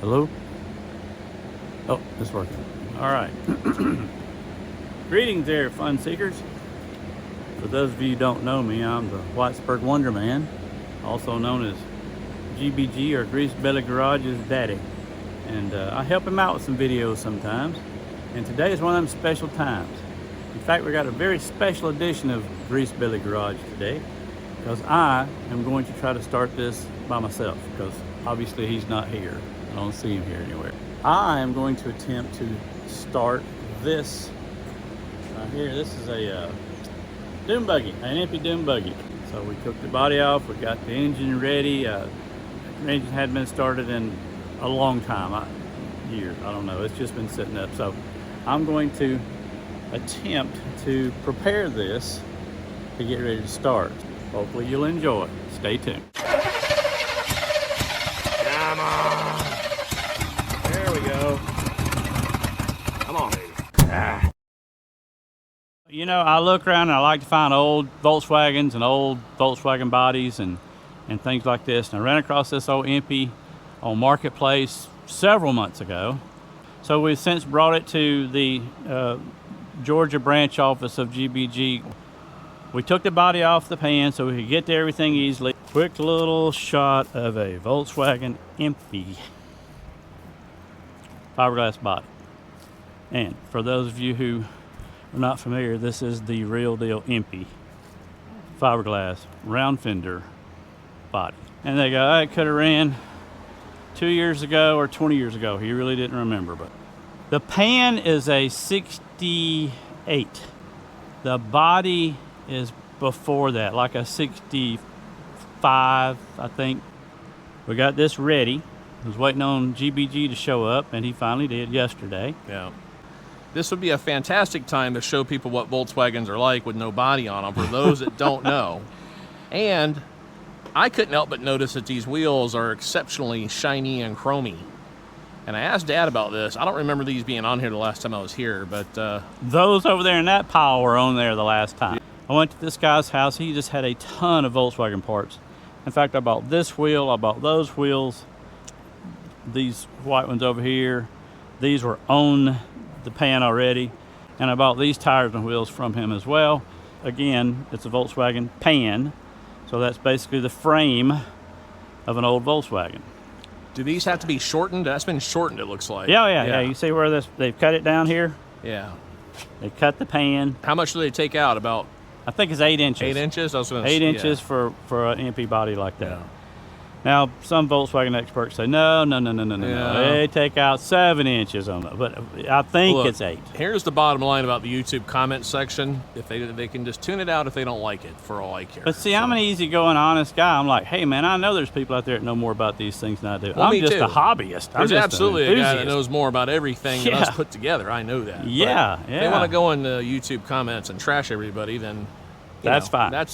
Hello? Oh, it's working. All right. Greetings there, fun seekers. For those of you who don't know me, I'm the Whitesburg Wonder Man, also known as GBG or Grease Belly Garage's daddy. And I help him out with some videos sometimes. And today is one of them special times. In fact, we got a very special edition of Grease Belly Garage today, because I am going to try to start this by myself, because obviously he's not here. I don't see him here anywhere. I am going to attempt to start this right here. This is a Dune buggy, an Empi Dune buggy. So we took the body off, we got the engine ready. The engine hadn't been started in a long time, years, I don't know. It's just been sitting up. So I'm going to attempt to prepare this to get ready to start. Hopefully you'll enjoy it. Stay tuned. Come on. There we go. Come on, baby. Ah. You know, I look around and I like to find old Volkswagens and old Volkswagen bodies and things like this. And I ran across this old Empi on Marketplace several months ago. So we've since brought it to the Georgia branch office of GBG. We took the body off the pan so we could get to everything easily. Quick little shot of a Volkswagen Empi fiberglass body. And for those of you who are not familiar, this is the real deal Empi fiberglass round fender body. And they go, I could have ran 2 years ago or 20 years ago. He really didn't remember, but the pan is a 68. The body is before that, like a 65, I think. We got this ready. I was waiting on GBG to show up, and he finally did yesterday. Yeah. This would be a fantastic time to show people what Volkswagens are like with no body on them, for those that don't know. And I couldn't help but notice that these wheels are exceptionally shiny and chromy. And I asked Dad about this. I don't remember these being on here the last time I was here, but those over there in that pile were on there the last time. I went to this guy's house. He just had a ton of Volkswagen parts. In fact, I bought this wheel, I bought those wheels, these white ones over here. These were on the pan already. And I bought these tires and wheels from him as well. Again, it's a Volkswagen pan. So that's basically the frame of an old Volkswagen. do these have to be shortened? That's been shortened, it looks like. Yeah. You see where they've cut it down here? Yeah. They cut the pan. How much do they take out? About, I think it's 8 inches. 8 inches? I was gonna 8 inches for an Empi body like that. Yeah. Now, some Volkswagen experts say, no. They take out 7 inches on it, but I think it's 8. Here's the bottom line about the YouTube comment section. If they can just tune it out if they don't like it, for all I care. But see, I'm an easygoing, honest guy. I'm like, hey, man, I know there's people out there that know more about these things than I do. Well, I'm just too. a hobbyist. There's I'm just absolutely a guy that knows more about everything than us put together. I know that. Yeah, If they want to go into YouTube comments and trash everybody, then that's fine. That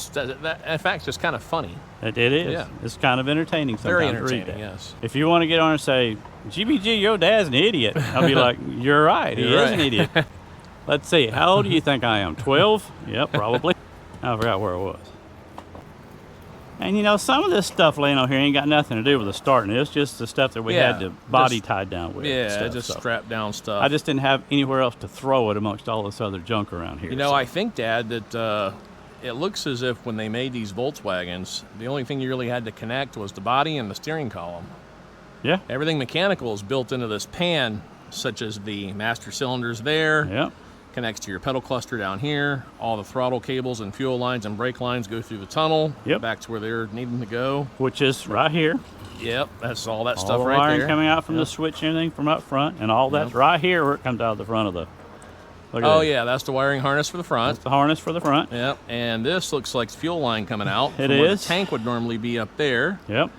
in fact, just kind of funny. It is. Yeah. It's kind of entertaining sometimes. Very entertaining, to read that. yes. If you want to get on and say, GBG, your dad's an idiot, I'll be like, you're right. He is an idiot. Let's see. How old do you think I am? 12? Yep, probably. I forgot where it was. And you know, some of this stuff laying on here ain't got nothing to do with the starting. It's just the stuff that we had the body tied down with. Yeah, just strapped down stuff. I just didn't have anywhere else to throw it amongst all this other junk around here. You know, I think, Dad, that it looks as if when they made these Volkswagens, the only thing you really had to connect was the body and the steering column. Yeah. Everything mechanical is built into this pan, such as the master cylinders there. Yeah. Connects to your pedal cluster down here. All the throttle cables and fuel lines and brake lines go through the tunnel. Yep. Back to where they're needing to go. Which is right here. Yep, that's all that all stuff the right wiring there. coming out from the switch and everything from up front, and all that's right here where it comes out of the front of the. Yeah, that's the wiring harness for the front. That's the harness for the front. Yep, and this looks like the fuel line coming out. It from where is. the tank would normally be up there. Yep.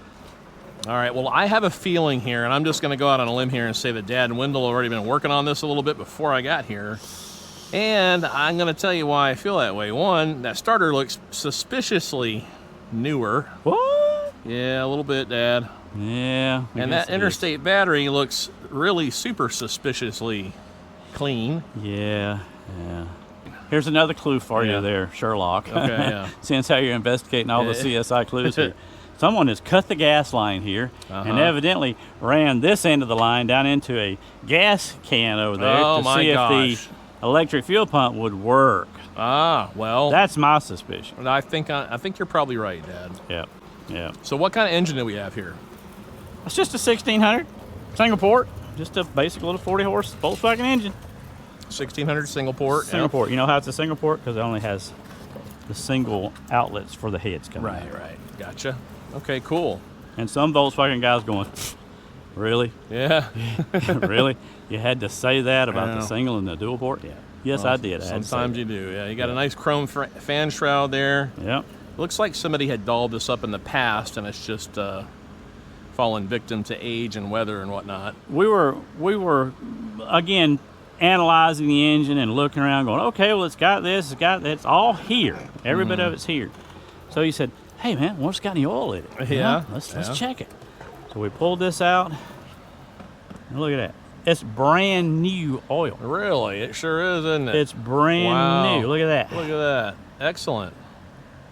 All right, well, I have a feeling here, and I'm just going to go out on a limb here and say that Dad and Wendell have already been working on this a little bit before I got here. And I'm going to tell you why I feel that way. One, that starter looks suspiciously newer. What? Yeah, a little bit, Dad. Yeah. And that interstate battery looks really super suspiciously clean. Yeah. Here's another clue for you there, Sherlock. Okay, yeah. Since how you're investigating all the CSI clues here. someone has cut the gas line here and evidently ran this end of the line down into a gas can over there to see if the electric fuel pump would work. Ah, well, that's my suspicion. I think you're probably right, Dad. Yep, yep. So what kind of engine do we have here? It's just a 1600 single port, just a basic little 40 horse Volkswagen engine. 1600 single port. Single port. You know how it's a single port? Because it only has the single outlets for the heads coming out. Right. Gotcha. Okay, cool. And some Volkswagen guys going, really? Yeah. Really? You had to say that about the single and the dual port? Yeah. Yes, I did. Sometimes you do. Yeah, you got a nice chrome fan shroud there. Yep. Looks like somebody had dolled this up in the past, and it's just fallen victim to age and weather and whatnot. We were again analyzing the engine and looking around, going, okay, well, it's got this, it's all here. Every bit of it's here. So he said, hey man, what's got any oil in it? Yeah. Let's check it. So we pulled this out, and look at that. It's brand new oil. Really? It sure is, isn't it? It's brand new. Look at that. Look at that. Excellent.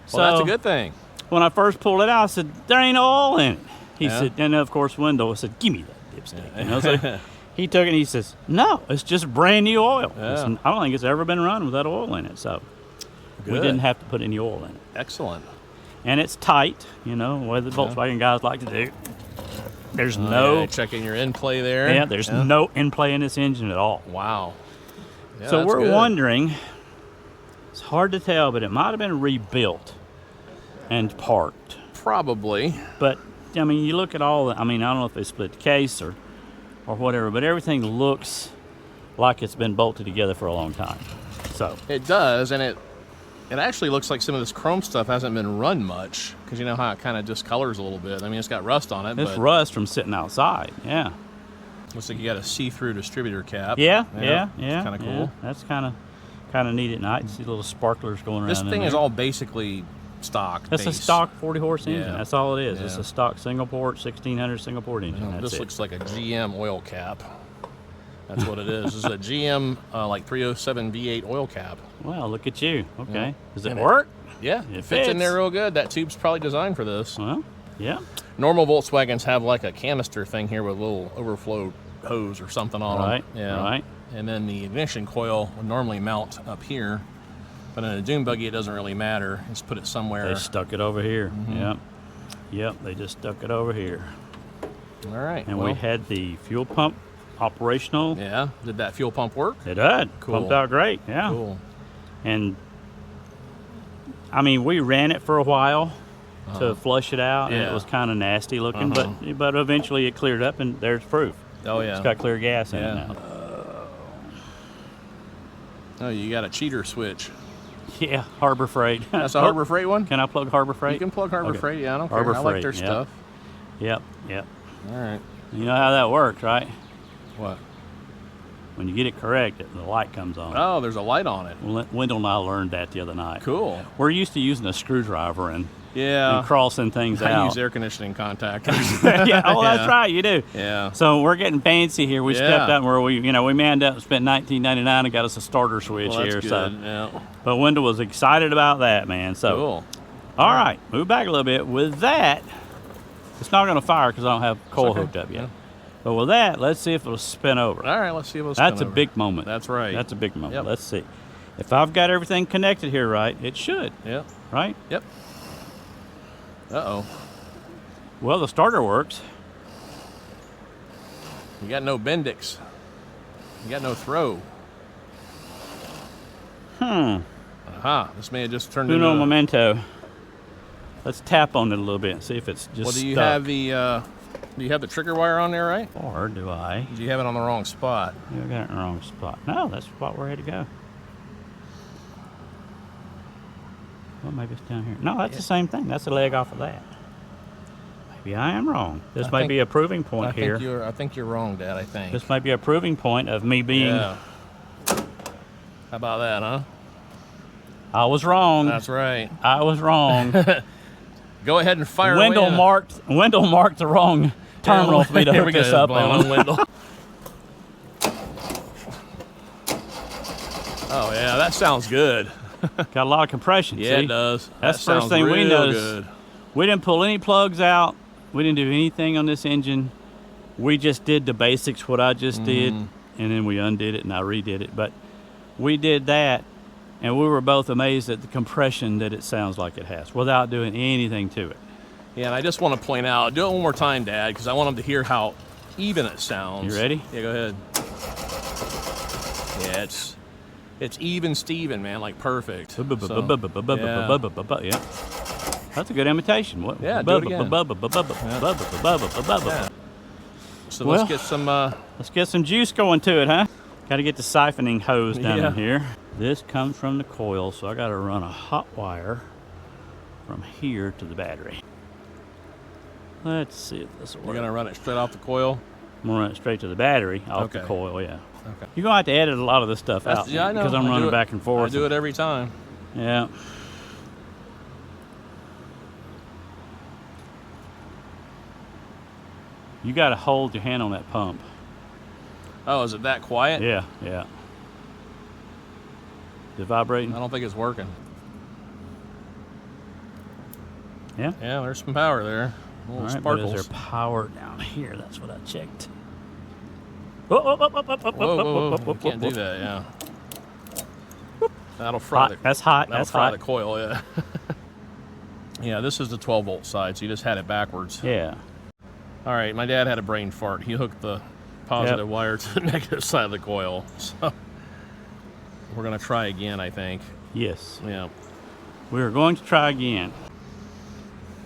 So Well, that's a good thing. When I first pulled it out, I said, there ain't no oil in it. He said, and of course Wendell said, give me that dipstick. You know, so he took it and he says, no, it's just brand new oil. Yeah. I don't think it's ever been run without oil in it. So we didn't have to put any oil in it. Excellent. And it's tight, you know, what the Volkswagen guys like to do. There's checking your in play there. Yeah, there's no in play in this engine at all. Wow. Yeah, so we're good. wondering, it's hard to tell, but it might have been rebuilt and parked. Probably. But I mean, you look at all the, I don't know if they split the case or whatever, but everything looks like it's been bolted together for a long time. So it does, and it actually looks like some of this chrome stuff hasn't been run much, because you know how it kind of discolors a little bit. I mean, it's got rust on it. It's rust from sitting outside. Yeah. Looks like you got a see-through distributor cap. Yeah. Kind of cool. Yeah. That's kind of neat at night. You see little sparklers going around. This thing is all basically stock. That's a stock 40 horse engine. Yeah. That's all it is. Yeah. It's a stock single port 1600 single port engine. This looks like a GM oil cap. That's what it is. This is a GM like 307 V8 oil cap. Wow, look at you. Okay. Yeah. Does it work? Yeah, it fits in there real good. That tube's probably designed for this. Well, yeah. Normal Volkswagens have like a canister thing here with a little overflow hose or something on Right. them. Yeah. Right. And then the ignition coil would normally mount up here. But in a Dune buggy, it doesn't really matter. Just put it somewhere. They stuck it over here. Yep, they just stuck it over here. All right. And we had the fuel pump operational. Yeah. Did that fuel pump work? It did. Cool. Pumped out great. Yeah. Cool. And I mean, we ran it for a while to flush it out, and it was kind of nasty looking, but eventually it cleared up, and there's proof. Oh yeah. It's got clear gas in it now. Oh, you got a cheater switch. Yeah, Harbor Freight. That's a Harbor Freight one? Can I plug Harbor Freight? You can plug Harbor Freight. Yeah, I don't care. Harbor I like Freight, their stuff. Yep. All right. You know how that works, right? What? When you get it correct, the light comes on. Oh, there's a light on it. Wendell and I learned that the other night. Cool. We're used to using a screwdriver and Yeah. crossing things I out. use air conditioning contactors. Yeah, that's right, you do. Yeah. So we're getting fancy here. We stepped up where we manned up and spent $19.99 and got us a starter switch Well, that's here. good. So, Yeah. but Wendell was excited about that, man. So, Cool. all right, move back a little bit. With that, it's not going to fire because I don't have coil hooked up yet. Yeah. But with that, let's see if it'll spin over. All right, let's see if it'll spin That's a over. big moment. That's right. That's a big moment. Yep. Let's see. If I've got everything connected here right, it should. Yep. Right? Yep. Uh-oh. Well, the starter works. You got no Bendix. You got no throw. Aha. This may have just turned Uno into momento. Let's tap on it a little bit and see if it's just Well, do you stuck. have the do you have the trigger wire on there, right? Or do I? Do you have it on the wrong spot? Yeah, I got it in the wrong spot. No, that's the spot where I had to go. Well, maybe it's down here. No, that's the same thing. That's the leg off of that. Maybe I am wrong. This might be a proving point here. I think you're wrong, Dad. I think. This might be a proving point of me being. Yeah. How about that, huh? I was wrong. That's right. I was wrong. Go ahead and fire Wendell away. marked the wrong terminal for me to hook this up on. Wendell. Oh yeah, that sounds good. Got a lot of compression. Yeah, see? it does. That's That the first thing we real noticed. good. We didn't pull any plugs out. We didn't do anything on this engine. We just did the basics, what I just did, and then we undid it and I redid it. But we did that, and we were both amazed at the compression that it sounds like it has without doing anything to it. Yeah, and I just want to point out, do it one more time, Dad, because I want them to hear how even it sounds. You ready? Yeah, go ahead. Yeah, it's even Steven, man, like perfect. So, Yeah. That's a good imitation. What? Yeah, do it again. Yeah. So Well, let's get some... Let's get some juice going to it, huh? Got to get the siphoning hose down Yeah. in here. This comes from the coil, so I got to run a hot wire from here to the battery. Let's see if this will You're work. going to run it straight off the coil? I'm going to run it straight to the battery off the Okay. coil, yeah. Okay. You're going to have to edit a lot of this stuff out. Yeah, I know. Because I'm I do running it- back and forth. I do it every time. Yeah. You got to hold your hand on that pump. Oh, is it that quiet? Yeah, yeah. Is it vibrating? I don't think it's working. Yeah. Yeah, there's some power there. All Little right, but sparkles. is there power down here? That's what I checked. Whoa, whoa, whoa. Can't do that, yeah. That'll fry Hot. That's hot. That'll That's fry hot. the coil, yeah. Yeah, this is the 12-volt side, so you just had it backwards. Yeah. All right, my dad had a brain fart. He hooked the positive wire to the negative side of the coil. So we're going to try again, I think. Yes. Yeah. We are going to try again.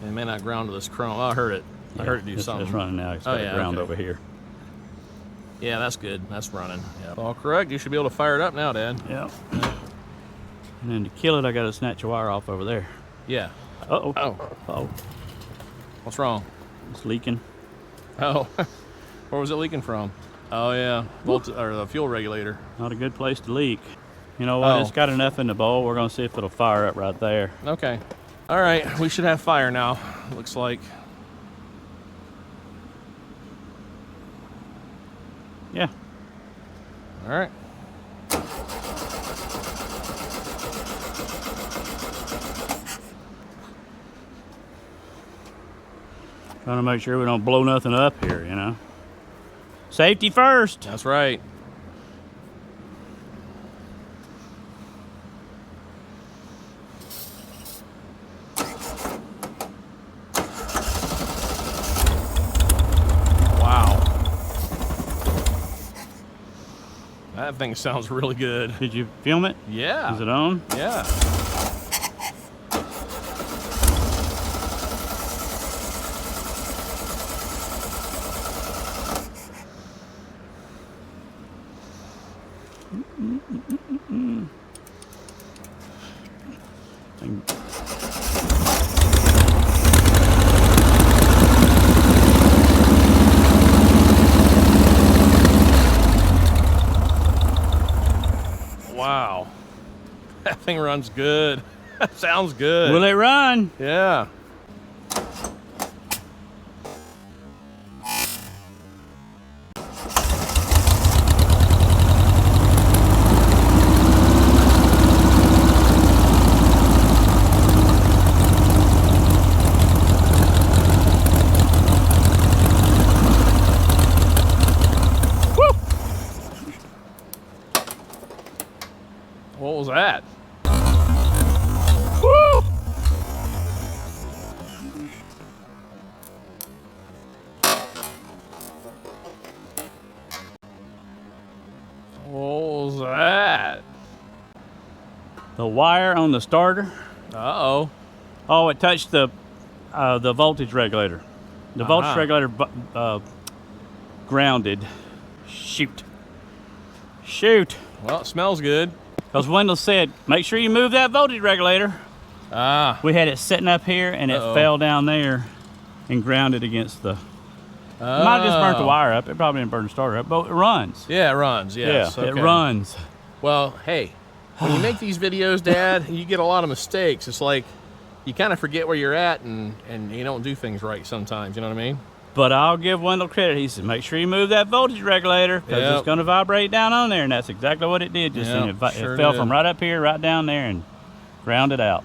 It may not ground to this chrome. Oh, I heard it. I heard it do something. It's running now. It's got yeah, a ground okay. over here. Yeah, that's good. That's running. Yeah. All correct. You should be able to fire it up now, Dad. Yeah. And then to kill it, I got to snatch a wire off over there. Yeah. Uh-oh. Oh, Uh-oh. what's wrong? It's leaking. Oh, where was it leaking from? Oh, yeah. Or the fuel regulator. Not a good place to leak. You know what? Oh. It's got enough in the bowl. We're going to see if it'll fire up right there. Okay. All right. We should have fire now, looks like. Yeah. All right. Trying to make sure we don't blow nothing up here, you know. Safety first. That's right. Wow. That thing sounds really good. Did you film it? Yeah. Is it on? Yeah. Wow. That thing runs good. Sounds good. Will it run? Yeah. What was that? Woo! What was that? The wire on the starter. Uh-oh. Oh, it touched the voltage regulator. The voltage regulator grounded. Shoot. Shoot. Well, it smells good. Because Wendell said, make sure you move that voltage regulator. Ah. We had it sitting up here and it fell down there and grounded against the... It might have just burnt the wire up. It probably didn't burn the starter up, but it runs. Yeah, it runs. Yes. Yeah, Okay. it runs. Well, hey, when you make these videos, Dad, you get a lot of mistakes. It's like you kind of forget where you're at and you don't do things right sometimes. You know what I mean? But I'll give Wendell credit. He said, make sure you move that voltage regulator because Yep. it's going to vibrate down on there. And that's exactly what it did. Just Yep, and it sure fell did. from right up here, right down there, and grounded out.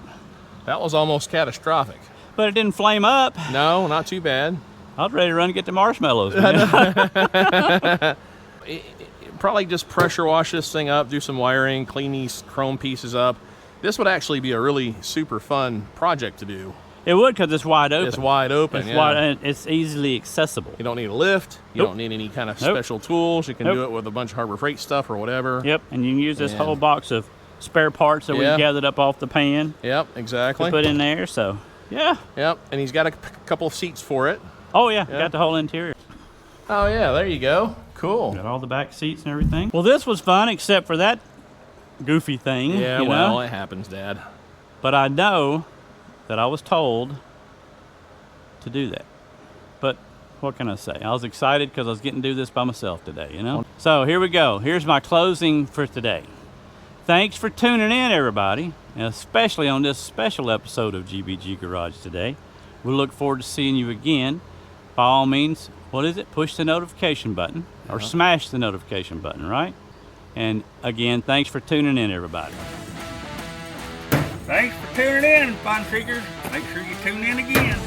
That was almost catastrophic. But it didn't flame up. No, not too bad. I was ready to run and get the marshmallows, man. Probably just pressure wash this thing up, do some wiring, clean these chrome pieces up. This would actually be a really super fun project to do. It would, because it's wide open. It's wide open, It's yeah. wide, and it's easily accessible. You don't need a lift. You don't need any kind of special tools. You can do it with a bunch of Harbor Freight stuff or whatever. Yep, and you can use this And- whole box of spare parts that we gathered up off the pan Yep, exactly. to put in there, so, yeah. Yep, and he's got a couple of seats for it. Oh, yeah, got the whole interior. Oh, yeah, there you go. Cool. Got all the back seats and everything. Well, this was fun, except for that goofy thing, Yeah, you well, know? it happens, Dad. But I know that I was told to do that. But what can I say? I was excited because I was getting to do this by myself today, you know? So here we go. Here's my closing for today. Thanks for tuning in, everybody, and especially on this special episode of GBG Garage today. We look forward to seeing you again. By all means, what is it? Push the notification button or smash the notification button, right? And again, thanks for tuning in, everybody. Thanks for tuning in, Fun Freakers. Make sure you tune in again.